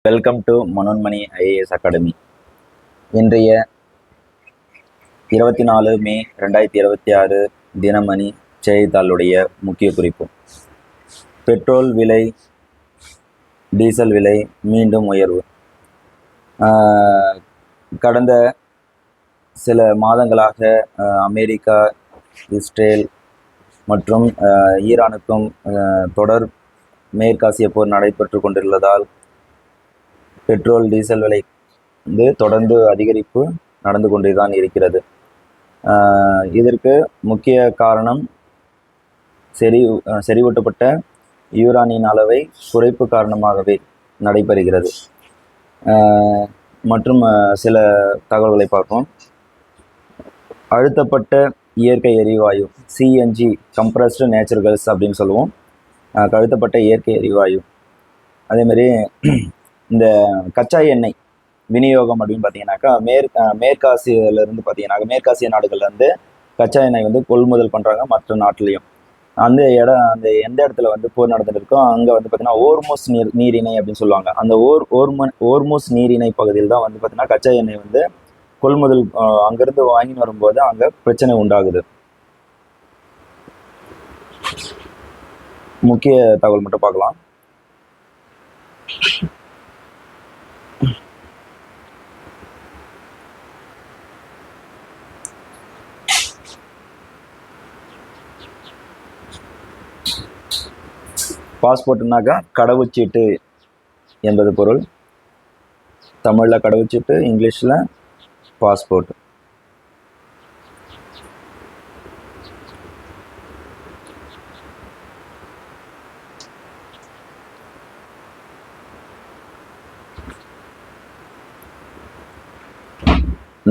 Welcome to Manonmani IAS academy. இன்றைய 24 மே 2026 தினமணி செய்தித்தாளுடைய முக்கிய குறிப்பு: பெட்ரோல் விலை, டீசல் விலை மீண்டும் உயர்வு. கடந்த சில மாதங்களாக அமெரிக்கா, இஸ்ரேல் மற்றும் ஈரானுக்கும் தொடர் மேற்காசிய போர் நடைபெற்று கொண்டுள்ளதால் பெட்ரோல், டீசல் விலை தொடர்ந்து அதிகரிப்பு நடந்து கொண்டே தான் இருக்கிறது. இதற்கு முக்கிய காரணம் செறிவூட்டப்பட்ட யூரானின் அளவை குறைப்பு காரணமாகவே நடைபெறுகிறது. மற்றும் சில தகவல்களை பார்ப்போம். அழுத்தப்பட்ட இயற்கை எரிவாயு, சிஎன்ஜி, கம்ப்ரஸ்டு நேச்சுரல் கேஸ் அப்படின்னு சொல்லுவோம். அழுத்தப்பட்ட இயற்கை எரிவாயு. அதேமாதிரி இந்த கச்சா எண்ணெய் விநியோகம் அப்படின்னு பார்த்தீங்கன்னாக்கா மேற்காசியிலேருந்து பார்த்தீங்கன்னாக்கா மேற்காசிய நாடுகள்லேருந்து கச்சா எண்ணெய் கொள்முதல் பண்ணுறாங்க. மற்ற நாட்டிலையும் அந்த எந்த இடத்துல போர் நடந்துட்டு இருக்கோ அங்கே பார்த்தீங்கன்னா ஓர்மோஸ் நீரிணை அப்படின்னு சொல்லுவாங்க. அந்த ஓர்மோஸ் நீரிணை பகுதியில் தான் பார்த்தீங்கன்னா கச்சா எண்ணெய் கொள்முதல் அங்கேருந்து வாங்கின்னு வரும்போது அங்கே பிரச்சனை உண்டாகுது. முக்கிய தகவல் மட்டும் பார்க்கலாம். பாஸ்போர்ட்னாக்கா கடவுச்சீட்டு என்பது பொருள். தமிழில் கடவுச்சீட்டு, இங்கிலீஷில் பாஸ்போர்ட்.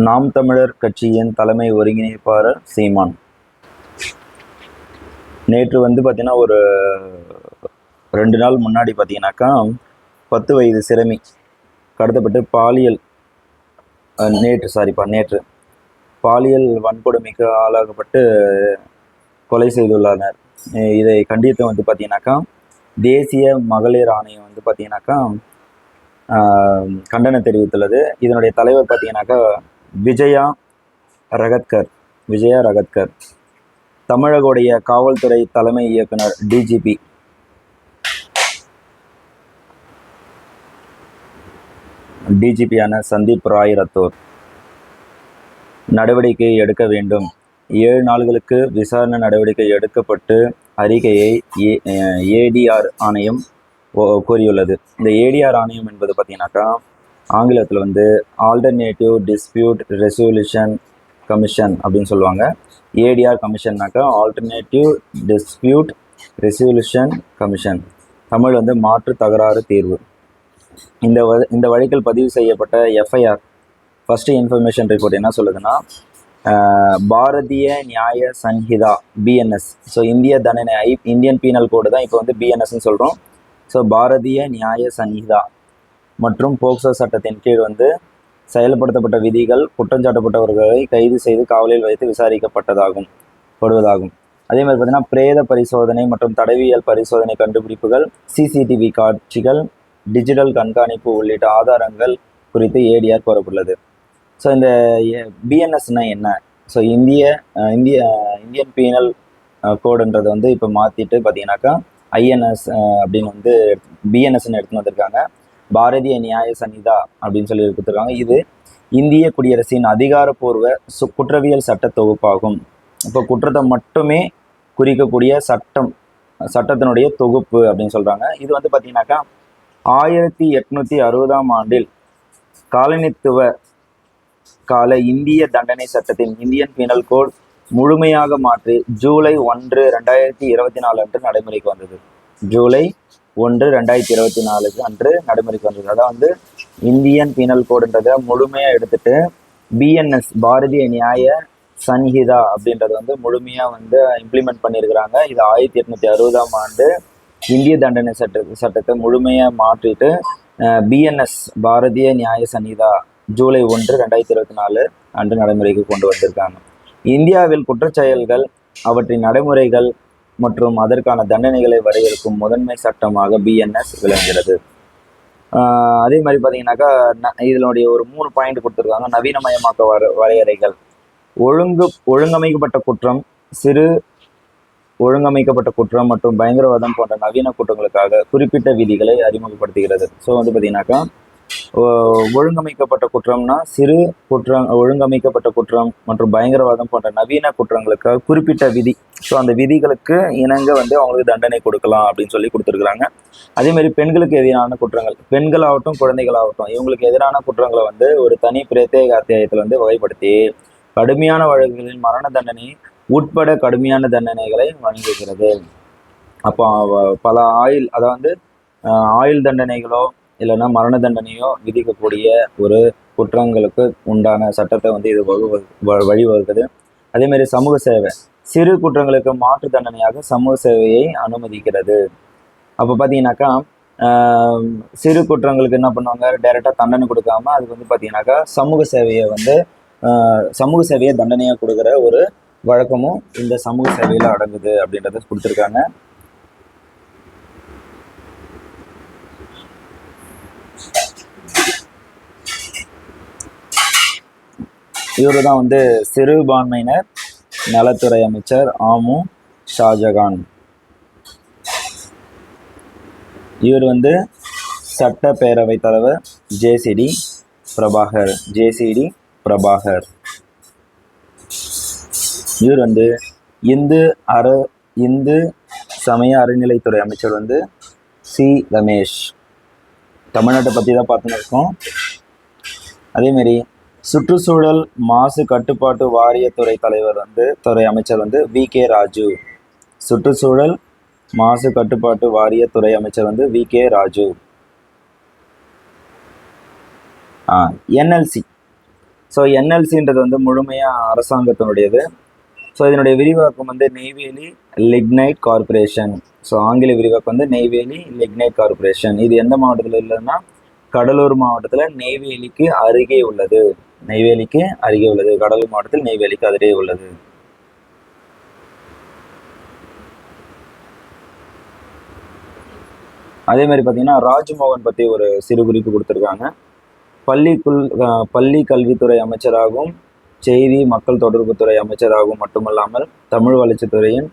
நாம் தமிழர் கட்சியின் தலைமை ஒருங்கிணைப்பாளர் சீமான் நேற்று பார்த்தீங்கன்னா ஒரு 2 நாள் முன்னாடி பார்த்தீங்கன்னாக்கா 10 வயது சிறுமி கடத்தப்பட்டு நேற்று பாலியல் வன்கொடுமைக்கு ஆளாகப்பட்டு கொலை செய்துள்ளனர். இதை கண்டித்து பார்த்தீங்கன்னாக்கா தேசிய மகளிர் ஆணையம் பார்த்தீங்கன்னாக்கா கண்டனம் தெரிவித்துள்ளது. இதனுடைய தலைவர் பார்த்தீங்கன்னாக்கா விஜயா ரகத்கர். தமிழகோடைய காவல்துறை தலைமை இயக்குனர் டிஜிபியான சந்தீப் ராய் ரத்தோர் நடவடிக்கை எடுக்க வேண்டும். 7 நாள்களுக்கு விசாரணை நடவடிக்கை எடுக்கப்பட்டு அறிக்கையை ஏடிஆர் ஆணையம் கோரியுள்ளது. இந்த ஏடிஆர் ஆணையம் என்பது பார்த்தீங்கன்னாக்கா ஆங்கிலத்தில் ஆல்டர்னேட்டிவ் டிஸ்பியூட் ரெசல்யூஷன் கமிஷன் அப்படின்னு சொல்லுவாங்க. ஏடிஆர் கமிஷன்னாக்கா alternative dispute resolution commission. Tamil மாற்று தகராறு தீர்வு. இந்த வழக்கில் பதிவு செய்யப்பட்ட எஃப்ஐஆர் ஃபர்ஸ்ட் இன்ஃபர்மேஷன் ரிப்போர்ட் என்ன சொல்லுதுன்னா, பாரதிய நியாய Sanhita BNS. So Indian penal கோடு தான் இப்போ பிஎன்எஸ்ன்னு சொல்கிறோம். ஸோ பாரதிய நியாய சன்ஹிதா மற்றும் போக்சோ சட்டத்தின் கீழ் செயல்படுத்தப்பட்ட விதிகள் குற்றஞ்சாட்டப்பட்டவர்களை கைது செய்து காவலில் வைத்து விசாரிக்கப்படுவதாகும். அதே மாதிரி பார்த்தீங்கன்னா பிரேத பரிசோதனை மற்றும் தடவியல் பரிசோதனை கண்டுபிடிப்புகள், சிசிடிவி காட்சிகள், டிஜிட்டல் கண்காணிப்பு உள்ளிட்ட ஆதாரங்கள் குறித்து ஏடிஆர் கோரப்பட்டுள்ளது. ஸோ இந்த பிஎன்எஸ்னா என்ன? ஸோ இந்தியன் பீனல் கோடுன்றது இப்போ மாற்றிட்டு பார்த்தீங்கன்னாக்கா ஐஎன்எஸ் அப்படின்னு பிஎன்எஸ்ன்னு எடுத்துன்னு வந்திருக்காங்க. பாரதிய நியாய சன்ஹிதா அப்படின்னு சொல்லி கொடுத்துருக்காங்க. இது இந்திய குடியரசின் அதிகாரப்பூர்வ குற்றவியல் சட்ட தொகுப்பாகும். இப்போ குற்றத்தை மட்டுமே குறிக்கக்கூடிய சட்டத்தினுடைய தொகுப்பு அப்படின்னு சொல்கிறாங்க. இது பார்த்தீங்கன்னாக்கா 1860ஆம் ஆண்டில் காலனித்துவ கால இந்திய தண்டனை சட்டத்தின் இந்தியன் பீனல் கோட் முழுமையாக மாற்றி ஜூலை 1, 2024 அன்று நடைமுறைக்கு வந்தது. ஜூலை 1, 2024 அன்று நடைமுறைக்கு வந்தது. அதாவது இந்தியன் பீனல் கோடுன்றதை முழுமையாக எடுத்துட்டு பிஎன்எஸ் பாரதிய நியாய சன்ஹிதா அப்படின்றது முழுமையாக இம்ப்ளிமெண்ட் பண்ணியிருக்கிறாங்க. இது 1860ஆம் ஆண்டு இந்திய தண்டனை சட்டத்தை முழுமையாக மாற்றிட்டு பிஎன்எஸ் பாரதிய நியாய சன்ஹிதா ஜூலை 1, 2024 அன்று நடைமுறைக்கு கொண்டு வந்திருக்காங்க. இந்தியாவில் குற்றச்செயல்கள், அவற்றின் நடைமுறைகள் மற்றும் அதற்கான தண்டனைகளை வரையறுக்கும் முதன்மை சட்டமாக பிஎன்எஸ் விளங்குகிறது. அதே மாதிரி பார்த்தீங்கன்னாக்கா இதனுடைய ஒரு 3 பாயிண்ட் கொடுத்துருக்காங்க. நவீனமயமாக்க வரையறைகள். ஒழுங்கமைக்கப்பட்ட குற்றம், சிறு ஒழுங்கமைக்கப்பட்ட குற்றம் மற்றும் பயங்கரவாதம் போன்ற நவீன குற்றங்களுக்காக குறிப்பிட்ட விதிகளை அறிமுகப்படுத்துகிறது. ஸோ வந்து பார்த்தீங்கன்னாக்கா ஒழுங்கமைக்கப்பட்ட குற்றம்னா சிறு குற்றம், ஒழுங்கமைக்கப்பட்ட குற்றம் மற்றும் பயங்கரவாதம் போன்ற நவீன குற்றங்களுக்காக குறிப்பிட்ட விதி. ஸோ அந்த விதிகளுக்கு இணங்க வந்து அவங்களுக்கு தண்டனை கொடுக்கலாம் அப்படின்னு சொல்லி கொடுத்துருக்குறாங்க. அதே மாதிரி பெண்களுக்கு எதிரான குற்றங்கள், பெண்களாகட்டும் குழந்தைகளாகட்டும் இவங்களுக்கு எதிரான குற்றங்களை வந்து ஒரு தனி பிரத்யேக அத்தியாயத்தில் வந்து வகைப்படுத்தி கடுமையான வழக்குகளில் மரண தண்டனை உட்பட கடுமையான தண்டனைகளை வழங்குகிறது. அப்போ பல அதாவது ஆயுள் தண்டனைகளோ இல்லைன்னா மரண தண்டனையோ விதிக்கக்கூடிய ஒரு குற்றங்களுக்கு உண்டான சட்டத்தை வந்து இது வழிவகுக்குது. அதே மாதிரி சமூக சேவை, சிறு குற்றங்களுக்கு மாற்று தண்டனையாக சமூக சேவையை அனுமதிக்கிறது. அப்போ பார்த்தீங்கன்னாக்கா சிறு குற்றங்களுக்கு என்ன பண்ணுவாங்க, டைரெக்டாக தண்டனை கொடுக்காம அதுக்கு வந்து பார்த்தீங்கன்னாக்கா சமூக சேவையை தண்டனையாக கொடுக்குற ஒரு வழக்கமும் இந்த சமூக சேவையில் அடங்குது அப்படின்றத கொடுத்துருக்காங்க. இவரு தான் வந்து சிறுபான்மையினர் நலத்துறை அமைச்சர் ஆமு ஷாஜகான். இவர் வந்து சட்டப்பேரவைத் தலைவர் ஜேசிடி பிரபாகர். இவர் வந்து இந்து சமய அறநிலைத்துறை அமைச்சர் வந்து சி ரமேஷ். தமிழ்நாட்டை பற்றி தான் பார்த்துன்னு இருக்கோம். அதேமாரி சுற்றுச்சூழல் மாசு கட்டுப்பாட்டு வாரியத்துறை துறை அமைச்சர் வந்து வி.கே. ராஜு. சுற்றுச்சூழல் மாசு கட்டுப்பாட்டு வாரியத்துறை அமைச்சர் வந்து வி.கே. ராஜு. என்எல்சி. ஸோ என்எல்சின்றது வந்து முழுமையாக அரசாங்கத்தினுடையது. ஸோ இதனுடைய விரிவாக்கம் வந்து நெய்வேலி லிக்னைட் கார்பரேஷன். ஸோ ஆங்கில விரிவாக்கம் வந்து நெய்வேலி லிக்னைட் கார்பரேஷன். இது எந்த மாவட்டத்தில் இல்லைன்னா கடலூர் மாவட்டத்தில் நெய்வேலிக்கு அருகே உள்ளது. கடலூர் மாவட்டத்தில் நெய்வேலிக்கு அருகே உள்ளது. அதே மாதிரி பார்த்தீங்கன்னா ராஜ்மோகன் பற்றி ஒரு சிறு குறிப்பு கொடுத்துருக்காங்க. பள்ளி கல்வித்துறை அமைச்சராகவும் செய்தி மக்கள் தொடர்புத்துறை அமைச்சராகவும் மட்டுமல்லாமல் தமிழ் வளர்ச்சித்துறையின்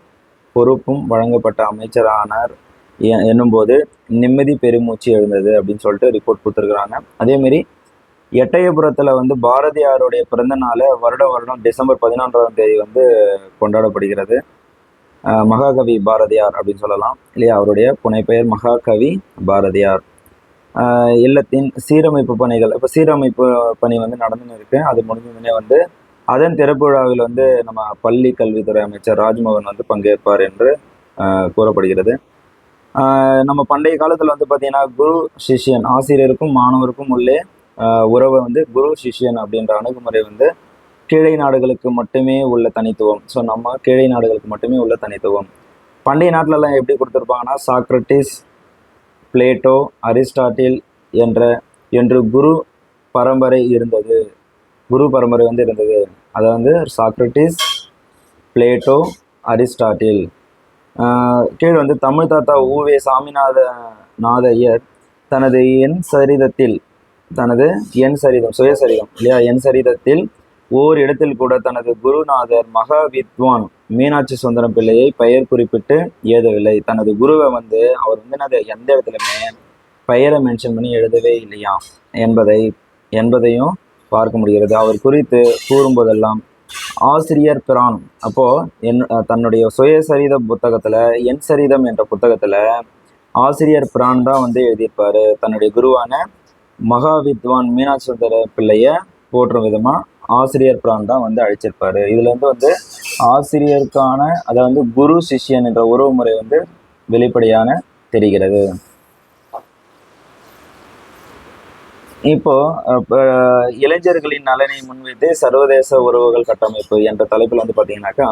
பொறுப்பும் வழங்கப்பட்ட அமைச்சரானார் என்னும்போது நிம்மதி பெருமூச்சு எழுந்தது அப்படின்னு சொல்லிட்டு ரிப்போர்ட் கொடுத்துருக்குறாங்க. அதேமாரி எட்டயபுரத்தில் வந்து பாரதியாருடைய பிறந்த நாளை வருடம் டிசம்பர் 14ஆம் தேதி வந்து கொண்டாடப்படுகிறது. மகாகவி பாரதியார் அப்படின்னு சொல்லலாம் இல்லையா, அவருடைய புனைப்பெயர் மகாகவி பாரதியார். இல்லத்தின் சீரமைப்பு பணிகள், இப்போ சீரமைப்பு பணி வந்து நடந்துன்னு இருக்கு. அது முடிஞ்சதுன்னே வந்து அதன் திறப்பு விழாவில் வந்து நம்ம பள்ளி கல்வித்துறை அமைச்சர் ராஜ்மோகன் வந்து பங்கேற்பார் என்று கூறப்படுகிறது. நம்ம பண்டைய காலத்தில் வந்து பார்த்தீங்கன்னா குரு சிஷ்யன், ஆசிரியருக்கும் மாணவருக்கும் உள்ளே உறவை வந்து குரு சிஷ்யன் அப்படின்ற அணுகுமுறை வந்து கீழை நாடுகளுக்கு மட்டுமே உள்ள தனித்துவம். ஸோ நம்ம கீழை நாடுகளுக்கு மட்டுமே உள்ள தனித்துவம். பண்டைய நாட்டிலலாம் எப்படி கொடுத்துருப்பாங்கன்னா சாக்ரட்டிஸ், பிளேட்டோ, அரிஸ்டாட்டில் என்று குரு பரம்பரை வந்து இருந்தது. அதை வந்து சாக்ரட்டிஸ், பிளேட்டோ, அரிஸ்டாட்டில். கீழ் வந்து தமிழ் தாத்தா உவே சாமிநாதையர் தனது சுயசரிதம் இல்லையா, என் சரிதத்தில் ஓர் இடத்தில் கூட தனது குருநாதர் மகாவித்வான் மீனாட்சி சுந்தரம் பிள்ளையை பெயர் குறிப்பிட்டு ஏதவில்லை. தனது குருவை வந்து அவர் வந்து எந்த இடத்துலையுமே பெயரை மென்ஷன் பண்ணி எழுதவே இல்லையா என்பதையும் பார்க்க முடிகிறது. அவர் குறித்து கூறும்போதெல்லாம் ஆசிரியர் பிரான் தன்னுடைய சுயசரித புத்தகத்தில் என் சரிதம் என்ற புத்தகத்தில் ஆசிரியர் பிரான் தான் வந்து எழுதியிருப்பாரு. தன்னுடைய குருவான மகாவித்வான் மீனாட்சி சுந்தர பிள்ளைய போற்றும் விதமாக ஆசிரியர் பிரான் தான் வந்து அழைச்சிருப்பாரு. இதுல வந்து ஆசிரியருக்கான அதாவது குரு சிஷ்யன் என்ற உறவு முறை வந்து வெளிப்படையான தெரிகிறது. இப்போ இளைஞர்களின் நலனை முன்வைத்து சர்வதேச உறவுகள் கட்டமைப்பு என்ற தலைப்பில் வந்து பார்த்தீங்கன்னாக்கா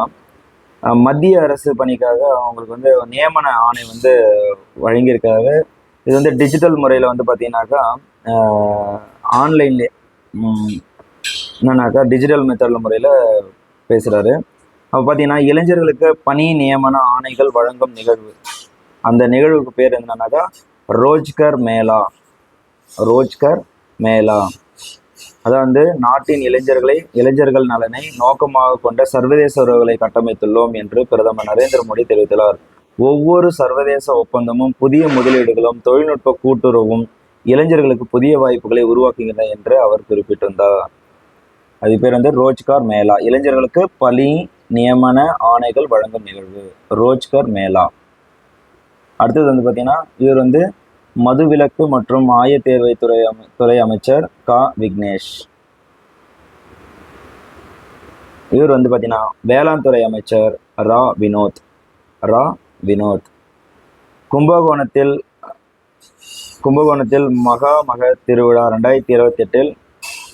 மத்திய அரசு பணிக்காக அவங்களுக்கு வந்து நியமன ஆணை வந்து வழங்கியிருக்காங்க. இது வந்து டிஜிட்டல் முறையில் வந்து பார்த்தீங்கன்னாக்கா ஆன்லைன்லேயே என்னன்னாக்கா டிஜிட்டல் மெத்தடில் முறையில் பேசுகிறாரு. அப்போ பார்த்தீங்கன்னா இளைஞர்களுக்கு பணி நியமன ஆணைகள் வழங்கும் நிகழ்வு. அந்த நிகழ்வுக்கு பேர் என்னன்னாக்கா ரோஜ்கர் மேளா. ரோஜ்கர் மேளா. அதாவது நாட்டின் இளைஞர்கள் நலனை நோக்கமாக கொண்ட சர்வதேச உறவுகளை கட்டமைத்துள்ளோம் என்று பிரதமர் நரேந்திர மோடி தெரிவித்துள்ளார். ஒவ்வொரு சர்வதேச ஒப்பந்தமும் புதிய முதலீடுகளும் தொழில்நுட்ப கூட்டுறவும் இளைஞர்களுக்கு புதிய வாய்ப்புகளை உருவாக்குகின்றன என்று அவர் குறிப்பிட்டிருந்தார். அது பேர் ரோஜ்கார் மேளா, இளைஞர்களுக்கு பணி நியமன ஆணைகள் வழங்கும் நிகழ்வு, ரோஜ்கர் மேளா. அடுத்தது பார்த்தீங்கன்னா இவர் மதுவிலக்கு மற்றும் ஆயத்தேர்வை துறை அமைச்சர் விக்னேஷ். இவர் பார்த்தீங்கன்னா வேளாண் துறை அமைச்சர் வினோத். கும்பகோணத்தில் மக திருவிழா 2028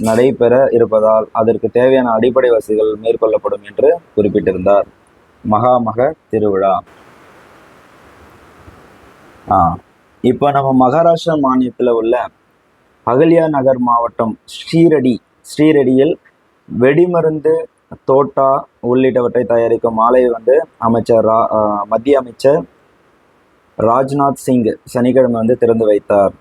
நடைபெற இருப்பதால் அதற்கு தேவையான அடிப்படை வசதிகள் மேற்கொள்ளப்படும் என்று குறிப்பிட்டிருந்தார். மக திருவிழா. இப்போ நம்ம மகாராஷ்டிரா மாநிலத்தில் உள்ள அகல்யா நகர் மாவட்டம் ஸ்ரீரெடியில் வெடிமருந்து, தோட்டா உள்ளிட்டவற்றை தயாரிக்கும் ஆலை மத்திய அமைச்சர் ராஜ்நாத் சிங் சனிக்கிழமை திறந்து வைத்தார்.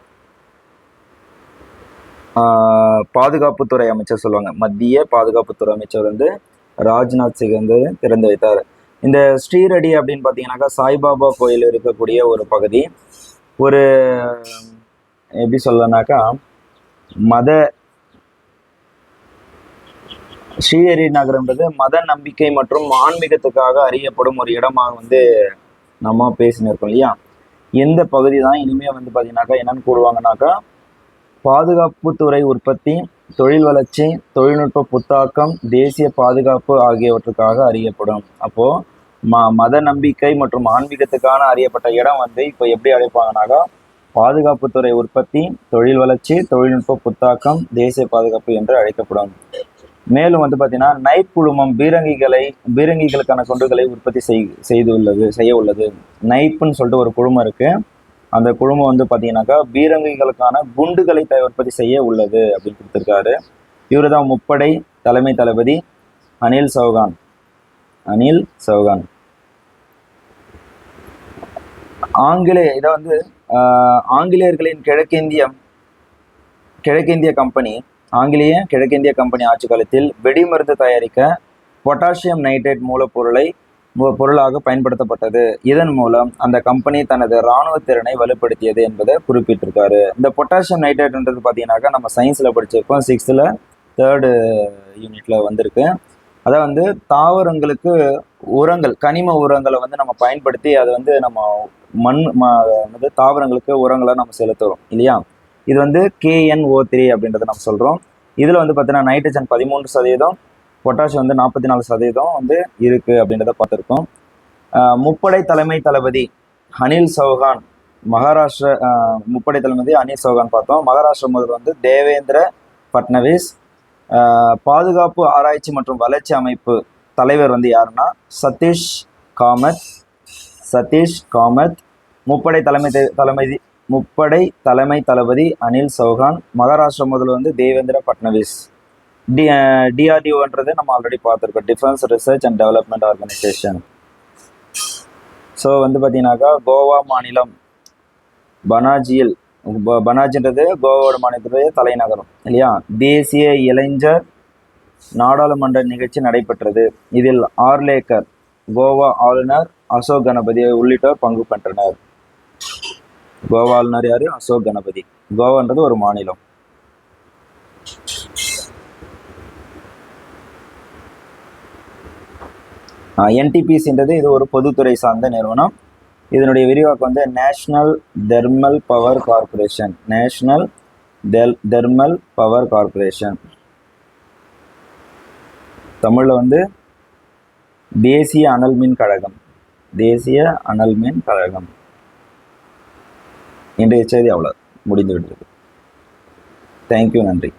பாதுகாப்புத்துறை அமைச்சர் சொல்லுவாங்க, மத்திய பாதுகாப்புத்துறை அமைச்சர் ராஜ்நாத் சிங் திறந்து வைத்தார். இந்த ஸ்ரீரெடி அப்படின்னு பார்த்தீங்கன்னாக்கா சாய்பாபா கோயில் இருக்கக்கூடிய ஒரு பகுதி. ஒரு எப்படி சொல்லனாக்கா ஸ்ரீஹரி நகரம்ன்றது மத நம்பிக்கை மற்றும் ஆன்மீகத்துக்காக அறியப்படும் ஒரு இடமாக நம்ம பேசினு இருக்கோம் இல்லையா. எந்த பகுதி தான் இனிமே பார்த்தீங்கன்னாக்கா என்னன்னு கூடுவாங்கனாக்கா பாதுகாப்புத்துறை உற்பத்தி, தொழில் வளர்ச்சி, தொழில்நுட்ப புத்தாக்கம், தேசிய பாதுகாப்பு ஆகியவற்றுக்காக அறியப்படும். அப்போ மத நம்பிக்கை மற்றும் ஆன்மீகத்துக்கான அறியப்பட்ட இடம் இப்போ எப்படி அழைப்பாங்கனாக்கா பாதுகாப்புத்துறை உற்பத்தி, தொழில் வளர்ச்சி, தொழில்நுட்ப புத்தாக்கம், தேசிய பாதுகாப்பு என்று அழைக்கப்படும். மேலும் பார்த்தீங்கன்னா நைப் குழுமம் பீரங்கிகளுக்கான குண்டுகளை உற்பத்தி செய்ய உள்ளது. நைப்புன்னு சொல்லிட்டு ஒரு குழுமம் இருக்கு. அந்த குழுமம் பார்த்தீங்கன்னாக்கா பீரங்கிகளுக்கான குண்டுகளை உற்பத்தி செய்ய உள்ளது அப்படின்னு கொடுத்துருக்காரு. இவர் தான் முப்படை தலைமை தளபதி அனில் சௌகான். ஆங்கிலேயர்களின் கிழக்கிந்திய கம்பெனி ஆட்சி காலத்தில் வெடிமருந்து தயாரிக்க பொட்டாசியம் நைட்ரேட் பொருளாக பயன்படுத்தப்பட்டது. இதன் மூலம் அந்த கம்பெனி தனது இராணுவ திறனை வலுப்படுத்தியது என்பதை குறிப்பிட்டிருக்காரு. இந்த பொட்டாசியம் நைட்ரேட்ன்றது பார்த்தீங்கன்னாக்கா நம்ம சயின்ஸில் படிச்சிருக்கோம், 6th 3rd யூனிட்ல வந்திருக்கு. அதை தாவரங்களுக்கு உரங்கள், கனிம உரங்களை நம்ம பயன்படுத்தி அதை நம்ம தாவரங்களுக்கு உரங்களை நம்ம செலுத்துறோம் இல்லையா. இது KNO3 அப்படின்றத நம்ம சொல்கிறோம். இதில் பார்த்தீங்கன்னா நைட்ரஜன் 13%, பொட்டாசியம் 44% இருக்குது அப்படின்றத பார்த்துருக்கோம். முப்படை தலைமை தளபதி அனில் சௌகான், முப்படை தளபதி அனில் சௌகான் பார்த்தோம். மகாராஷ்டிரா முதல்வர் தேவேந்திர பட்னவிஸ். பாதுகாப்பு ஆராய்ச்சி மற்றும் வளர்ச்சி அமைப்பு தலைவர் யாருன்னா சதீஷ் காமத். முப்படை தலைமை தளபதி அனில் சௌகான். மகாராஷ்டிரா முதல்வர் தேவேந்திர பட்னவிஸ். DRDOன்றது நம்ம ஆல்ரெடி பார்த்துருக்கோம், defence research and development organisation. So பார்த்தீங்கன்னாக்கா கோவா மாநிலம் பனாஜின்றது கோவாவோட மாநிலத்துடைய தலைநகரம் இல்லையா. தேசிய இளைஞர் நாடாளுமன்ற நிகழ்ச்சி நடைபெற்றது. இதில் ஆர்லேக்கர், கோவா ஆளுநர் அசோக் கணபதி உள்ளிட்டோர் பங்கு பெற்றனர். கோவா ஆளுநர் யாரு? அசோக் கணபதி. கோவான்றது ஒரு மாநிலம். NTPCன்றது இது ஒரு பொதுத்துறை சார்ந்த நிறுவனம். இதனுடைய விரிவாக்கம் நேஷனல் தெர்மல் பவர் கார்பரேஷன். தமிழில் தேசிய அனல் மின் கழகம். இன்றைய செய்தி அவ்வளோ முடிந்து விட்டது. தேங்க்யூ, நன்றி.